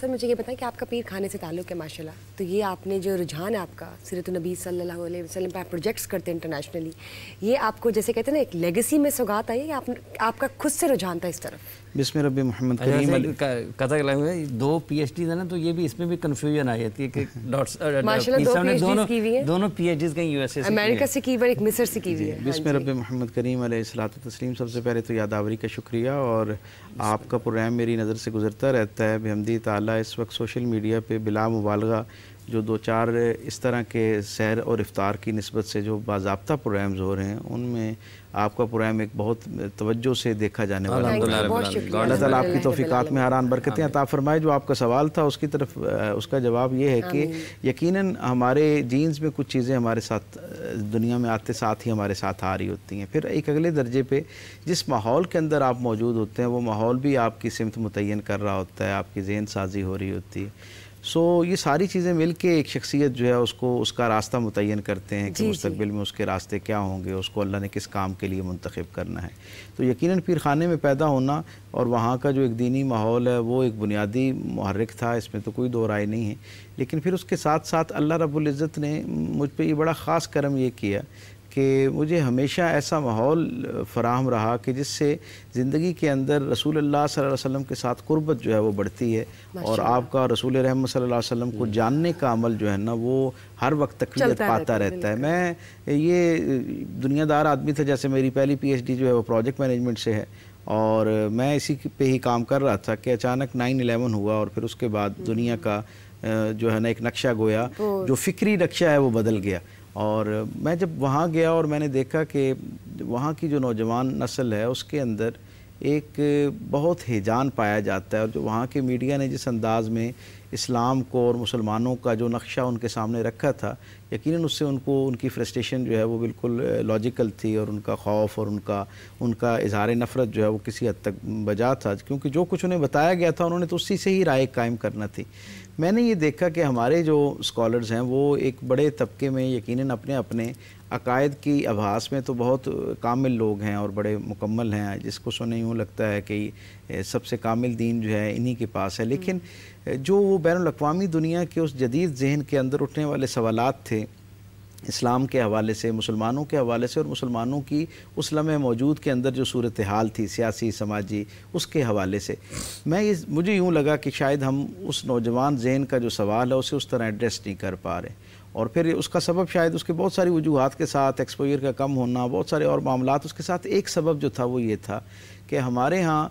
سر مجھے یہ بتائیں کہ آپ کا پیر خانے سے تعلق ہے ماشاءاللہ، تو یہ آپ نے جو رجحان ہے آپ کا سیرت النبی صلی اللہ علیہ وسلم پہ آپ پروجیکٹس کرتے ہیں انٹرنیشنلی، یہ آپ کو جیسے کہتے ہیں نا ایک لیگیسی میں سوگات آئی ہے یا آپ کا خود سے رجحان تھا اس طرف؟ بسم رب محمد کریم قطع کلام ہے 2 PhDs ہیں نا، تو یہ بھی اس میں بھی کنفیوژن آ جاتی ہے کہ ماشاءاللہ 2 PhDs کی ہوئی ہیں، دونوں PhDs کہیں USA سے امریکہ سے کی ہوئی، ایک مصر سے کی ہوئی ہے۔ بسم رب محمد کریم علیہ الصلوۃ والتسلیم۔ سب سے پہلے تو یادآوری کا شکریہ، اور آپ کا پروگرام میری نظر سے گزرتا رہتا ہے بحمدی تعالیٰ۔ اس وقت سوشل میڈیا پہ بلا مبالغہ جو 2-4 اس طرح کے سحر اور افطار کی نسبت سے جو باضابطہ پروگرامز ہو رہے ہیں، ان میں آپ کا پروگرام ایک بہت توجہ سے دیکھا جانے والا ہے۔ اللہ تعالیٰ آپ کی توفیقات میں حران برکتیں عطا فرمائے۔ جو آپ کا سوال تھا اس کی طرف اس کا جواب یہ ہے کہ یقیناً ہمارے جینز میں کچھ چیزیں ہمارے ساتھ دنیا میں آتے ساتھ ہی ہمارے ساتھ آ رہی ہوتی ہیں، پھر ایک اگلے درجے پہ جس ماحول کے اندر آپ موجود ہوتے ہیں وہ ماحول بھی آپ کی سمت متعین کر رہا ہوتا ہے، آپ کی ذہن سازی ہو رہی ہوتی ہے۔ یہ ساری چیزیں مل کے ایک شخصیت جو ہے اس کا راستہ متعین کرتے ہیں کہ مستقبل میں اس کے راستے کیا ہوں گے، اس کو اللہ نے کس کام کے لیے منتخب کرنا ہے۔ تو یقیناً پیر خانے میں پیدا ہونا اور وہاں کا جو ایک دینی ماحول ہے وہ ایک بنیادی محرک تھا، اس میں تو کوئی دو رائے نہیں ہے۔ لیکن پھر اس کے ساتھ ساتھ اللہ رب العزت نے مجھ پہ یہ بڑا خاص کرم یہ کیا کہ مجھے ہمیشہ ایسا ماحول فراہم رہا کہ جس سے زندگی کے اندر رسول اللہ صلی اللہ علیہ وسلم کے ساتھ قربت جو ہے وہ بڑھتی ہے، اور آپ کا رسول رحمت صلی اللہ علیہ وسلم کو جاننے کا عمل جو ہے نا وہ ہر وقت تقویت پاتا رہتا ہے۔ میں یہ دنیا دار آدمی تھا، جیسے میری پہلی PhD جو ہے وہ پروجیکٹ مینجمنٹ سے ہے، اور میں اسی پہ ہی کام کر رہا تھا کہ اچانک 9/11 ہوا، اور پھر اس کے بعد دنیا کا جو ہے نا ایک نقشہ گویا، جو فکری نقشہ ہے وہ بدل گیا۔ اور میں جب وہاں گیا اور میں نے دیکھا کہ وہاں کی جو نوجوان نسل ہے اس کے اندر ایک بہت ہیجان پایا جاتا ہے، اور جو وہاں کے میڈیا نے جس انداز میں اسلام کو اور مسلمانوں کا جو نقشہ ان کے سامنے رکھا تھا، یقیناً اس سے ان کی فرسٹریشن جو ہے وہ بالکل لاجیکل تھی، اور ان کا خوف اور ان کا اظہار نفرت جو ہے وہ کسی حد تک بجا تھا، کیونکہ جو کچھ انہیں بتایا گیا تھا انہوں نے تو اسی سے ہی رائے قائم کرنا تھی۔ میں نے یہ دیکھا کہ ہمارے جو اسکالرز ہیں وہ ایک بڑے طبقے میں یقیناً اپنے عقائد کی ابحاث میں تو بہت کامل لوگ ہیں اور بڑے مکمل ہیں، جس کو سنیں یوں لگتا ہے کہ سب سے کامل دین جو ہے انہی کے پاس ہے، لیکن جو وہ بین الاقوامی دنیا کے اس جدید ذہن کے اندر اٹھنے والے سوالات تھے اسلام کے حوالے سے، مسلمانوں کے حوالے سے، اور مسلمانوں کی اس لمحہ موجود کے اندر جو صورتحال تھی سیاسی سماجی اس کے حوالے سے، مجھے یوں لگا کہ شاید ہم اس نوجوان ذہن کا جو سوال ہے اسے اس طرح ایڈریس نہیں کر پا رہے، اور پھر اس کا سبب شاید اس کے بہت ساری وجوہات کے ساتھ ایکسپوجر کا کم ہونا، بہت سارے اور معاملات، اس کے ساتھ ایک سبب جو تھا وہ یہ تھا کہ ہمارے ہاں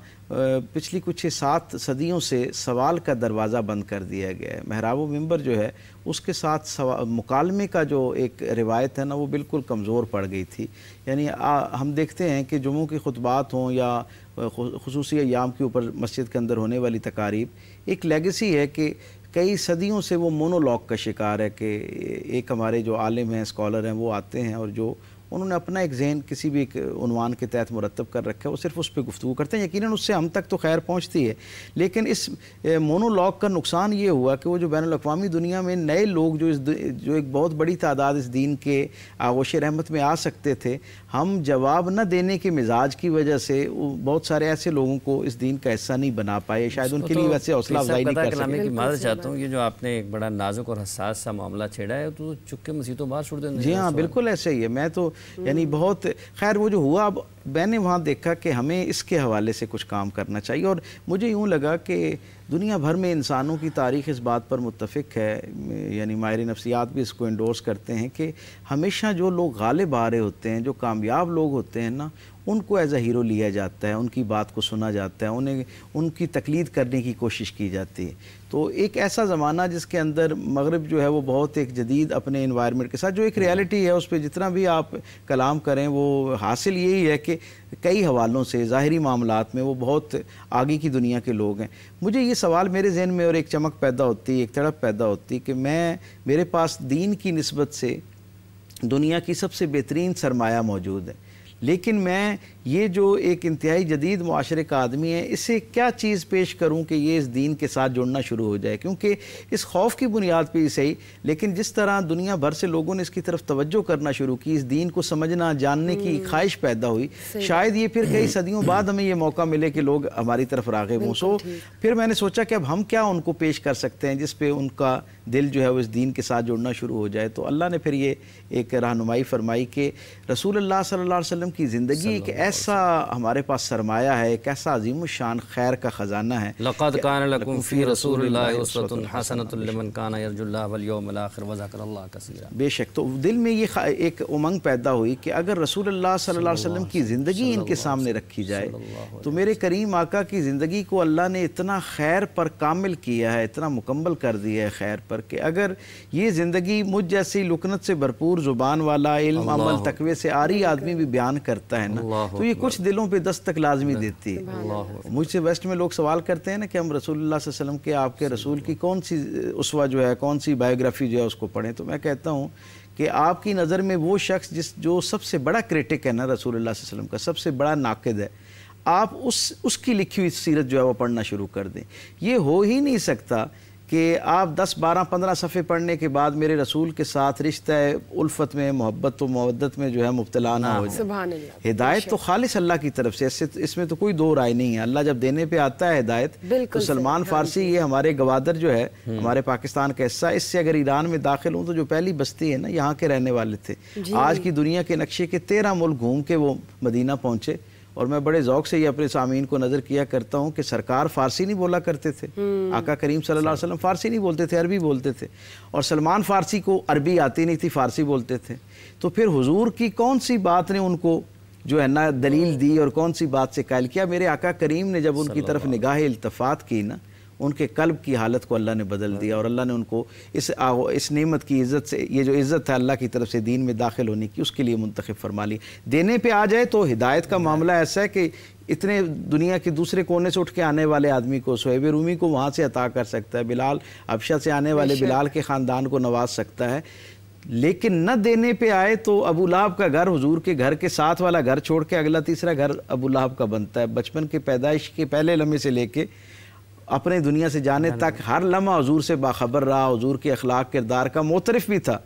پچھلی کچھ 7 صدیوں سے سوال کا دروازہ بند کر دیا گیا ہے۔ محراب و منبر جو ہے اس کے ساتھ مکالمے کا جو ایک روایت ہے نا وہ بالکل کمزور پڑ گئی تھی۔ یعنی ہم دیکھتے ہیں کہ جمعوں کی خطبات ہوں یا خصوصی ایام کے اوپر مسجد کے اندر ہونے والی تقاریب، ایک لیگیسی ہے کہ کئی صدیوں سے وہ مونولوگ کا شکار ہے کہ ایک ہمارے جو عالم ہیں، اسکالر ہیں، وہ آتے ہیں اور جو انہوں نے اپنا ایک ذہن کسی بھی ایک عنوان کے تحت مرتب کر رکھا ہے، وہ صرف اس پہ گفتگو کرتے ہیں۔ یقیناً اس سے ہم تک تو خیر پہنچتی ہے، لیکن اس مونولوگ کا نقصان یہ ہوا کہ وہ جو بین الاقوامی دنیا میں نئے لوگ جو ایک بہت بڑی تعداد اس دین کے آغوش رحمت میں آ سکتے تھے، ہم جواب نہ دینے کے مزاج کی وجہ سے بہت سارے ایسے لوگوں کو اس دین کا حصہ نہیں بنا پائے، شاید ان کے لیے ویسے حوصلہ افزائی نہیں کر سکے۔ کی معذرت چاہتا ہوں، یہ جو آپ نے ایک بڑا نازک اور حساس سا معاملہ چھیڑا ہے تو چکے مسیحتوں باہر چھوڑ دینا۔ جی ہاں بالکل ایسے ہی ہے۔ میں تو یعنی بہت خیر وہ جو ہوا، اب میں نے وہاں دیکھا کہ ہمیں اس کے حوالے سے کچھ کام کرنا چاہیے، اور مجھے یوں لگا کہ دنیا بھر میں انسانوں کی تاریخ اس بات پر متفق ہے، یعنی ماہر نفسیات بھی اس کو انڈورس کرتے ہیں کہ ہمیشہ جو لوگ غالب آ رہے ہوتے ہیں، جو کامیاب لوگ ہوتے ہیں نا، ان کو ایز اے ہیرو لیا جاتا ہے، ان کی بات کو سنا جاتا ہے، ان کی تقلید کرنے کی کوشش کی جاتی ہے۔ تو ایک ایسا زمانہ جس کے اندر مغرب جو ہے وہ بہت ایک جدید اپنے انوائرمنٹ کے ساتھ جو ایک ریالٹی ہے اس پہ جتنا بھی آپ کلام کریں وہ حاصل یہی ہے کہ کئی حوالوں سے ظاہری معاملات میں وہ بہت آگے کی دنیا کے لوگ ہیں۔ مجھے یہ سوال میرے ذہن میں اور ایک چمک پیدا ہوتی، ایک تڑپ پیدا ہوتی کہ میرے پاس دین کی نسبت سے دنیا کی سب سے بہترین سرمایہ موجود ہے، لیکن میں یہ جو ایک انتہائی جدید معاشرے کا آدمی ہے اسے کیا چیز پیش کروں کہ یہ اس دین کے ساتھ جڑنا شروع ہو جائے، کیونکہ اس خوف کی بنیاد پہ ہی صحیح، لیکن جس طرح دنیا بھر سے لوگوں نے اس کی طرف توجہ کرنا شروع کی، اس دین کو سمجھنا جاننے کی خواہش پیدا ہوئی، شاید یہ پھر کئی صدیوں بعد ہمیں یہ موقع ملے کہ لوگ ہماری طرف راغب ہوں۔ سو پھر میں نے سوچا کہ اب ہم کیا ان کو پیش کر سکتے ہیں جس پہ ان کا دل جو ہے وہ اس دین کے ساتھ جڑنا شروع ہو جائے۔ تو اللہ نے پھر یہ ایک رہنمائی فرمائی کہ رسول اللہ صلی اللہ علیہ وسلم کی زندگی ایک ایسا ہمارے پاس سرمایہ ہے، ایک ایسا عظیم الشان خیر کا خزانہ ہے۔ لقد کان لکم فی رسول اللہ اسوۃ حسنۃ لمن کان یرجو اللہ والیوم الآخر وذکر اللہ کثیرا۔ بے شک، تو دل میں یہ ایک امنگ پیدا ہوئی کہ اگر رسول اللہ صلی اللہ علیہ وسلم کی زندگی ان کے سامنے رکھی جائے تو میرے کریم آقا کی زندگی کو اللہ نے اتنا خیر پر کامل کیا ہے، اتنا مکمل کر دیا ہے خیر پر، کہ اگر یہ زندگی مجھ جیسی لکنت سے بھرپور زبان والا، علم عمل تقوی سے عاری آدمی بھی بیان کرتا ہے نا، تو یہ کچھ دلوں پہ دستک لازمی دیتی ہے۔ مجھ سے ویسٹ میں لوگ سوال کرتے ہیں نا کہ ہم رسول اللہ صلی اللہ علیہ وسلم کے، آپ کے رسول کی کون سی اسوہ جو ہے، کون سی بایوگرافی جو ہے اس کو پڑھیں، تو میں کہتا ہوں کہ آپ کی نظر میں وہ شخص جو سب سے بڑا کرٹک ہے نا رسول اللہ صلی اللہ علیہ وسلم کا، سب سے بڑا ناقد ہے، آپ اس کی لکھی ہوئی سیرت جو ہے وہ پڑھنا شروع کر دیں۔ یہ ہو ہی نہیں سکتا کہ آپ 10 12 15 صفحے پڑھنے کے بعد میرے رسول کے ساتھ رشتہ الفت میں، محبت و مودت میں جو ہے مبتلا نہ ہو جائے۔ سبحان اللہ۔ ہدایت تو خالص اللہ کی طرف سے، اس میں تو کوئی دو رائے نہیں ہے۔ اللہ جب دینے پہ آتا ہے ہدایت، تو سلمان فارسی یہ ہمارے گوادر جو ہے، ہمارے پاکستان کا حصہ، اس سے اگر ایران میں داخل ہوں تو جو پہلی بستی ہے نا، یہاں کے رہنے والے تھے۔ آج کی دنیا کے نقشے کے 13 ملک گھوم کے وہ مدینہ پہنچے، اور میں بڑے ذوق سے یہ اپنے سامعین کو نظر کیا کرتا ہوں کہ سرکار فارسی نہیں بولا کرتے تھے، آقا کریم صلی اللہ علیہ وسلم فارسی نہیں بولتے تھے، عربی بولتے تھے، اور سلمان فارسی کو عربی آتی نہیں تھی، فارسی بولتے تھے۔ تو پھر حضور کی کون سی بات نے ان کو جو ہے نا دلیل دی اور کون سی بات سے قائل کیا؟ میرے آقا کریم نے جب ان کی طرف نگاہ التفات کی نا، ان کے قلب کی حالت کو اللہ نے بدل دیا، اور اللہ نے ان کو اس نعمت کی عزت سے، یہ جو عزت ہے اللہ کی طرف سے دین میں داخل ہونے کی، اس کے لیے منتخب فرما لی۔ دینے پہ آ جائے تو ہدایت کا معاملہ ایسا ہے کہ اتنے دنیا کے دوسرے کونے سے اٹھ کے آنے والے آدمی کو، صہیب رومی کو وہاں سے عطا کر سکتا ہے، بلال حبشہ سے آنے والے بلال کے خاندان کو نواز سکتا ہے، لیکن نہ دینے پہ آئے تو ابو لہب کا گھر، حضور کے گھر کے ساتھ والا گھر چھوڑ کے اگلا تیسرا گھر ابو لہب کا بنتا ہے۔ بچپن کے پیدائش کے پہلے لمحے سے لے کے اپنے دنیا سے جانے تک ہر لمحہ حضور سے باخبر رہا، حضور کے اخلاق کردار کا معترف بھی تھا،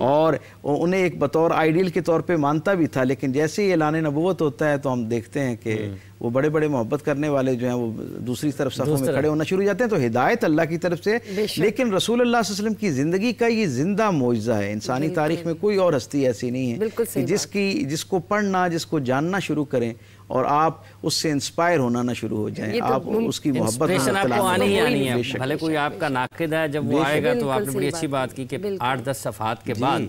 اور انہیں ایک بطور آئیڈیل کے طور پہ مانتا بھی تھا، لیکن جیسے ہی اعلان نبوت ہوتا ہے تو ہم دیکھتے ہیں کہ وہ بڑے بڑے محبت کرنے والے جو ہیں وہ دوسری طرف صفوں میں کھڑے ہونا شروع ہو جاتے ہیں۔ تو ہدایت اللہ کی طرف سے، لیکن رسول اللہ صلی اللہ علیہ وسلم کی زندگی کا یہ زندہ معجزہ ہے۔ انسانی تاریخ میں کوئی اور ہستی ایسی نہیں ہے کہ جس کو پڑھنا، جس کو جاننا شروع کریں اور آپ اس سے انسپائر ہونا نہ شروع ہو جائیں، آپ اس کی محبت میں آنی ہے۔ بھلے کوئی آپ کا ناقد ہے، جب وہ آئے گا تو آپ نے بڑی اچھی بات کی کہ 8-10 صفحات کے بعد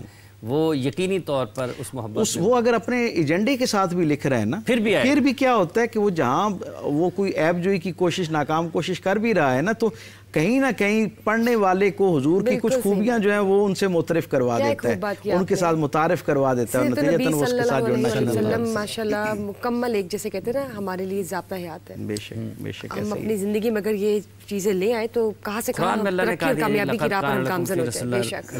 وہ یقینی طور پر اس محبت وہ اگر اپنے ایجنڈے کے ساتھ بھی لکھ رہے ہیں نا، پھر بھی کیا ہوتا ہے کہ وہ جہاں وہ کوئی عیب جوئی کی کوشش، ناکام کوشش کر بھی رہا ہے نا، تو کہیں نہ کہیں پڑھنے والے کو حضور کی کچھ خوبیاں جو ہیں وہ ان سے معترف کروا دیتا ہے، ان کے ساتھ متعارف کروا دیتا ہے، نتیجتاً وہ اس کے ساتھ جڑنا شروع ہوتا ہے۔ ماشاءاللہ مکمل ایک جیسے کہتے ہیں نا ہمارے لیے ضابطہ حیات ہے۔ بے شک بے شک، ہم اپنی زندگی میں اگر یہ چیزیں لے آئے تو کہاں سے کہاں ترقی اور کامیابی کی راہ پر ہم گامزن ہوتے ہیں۔ بے شک۔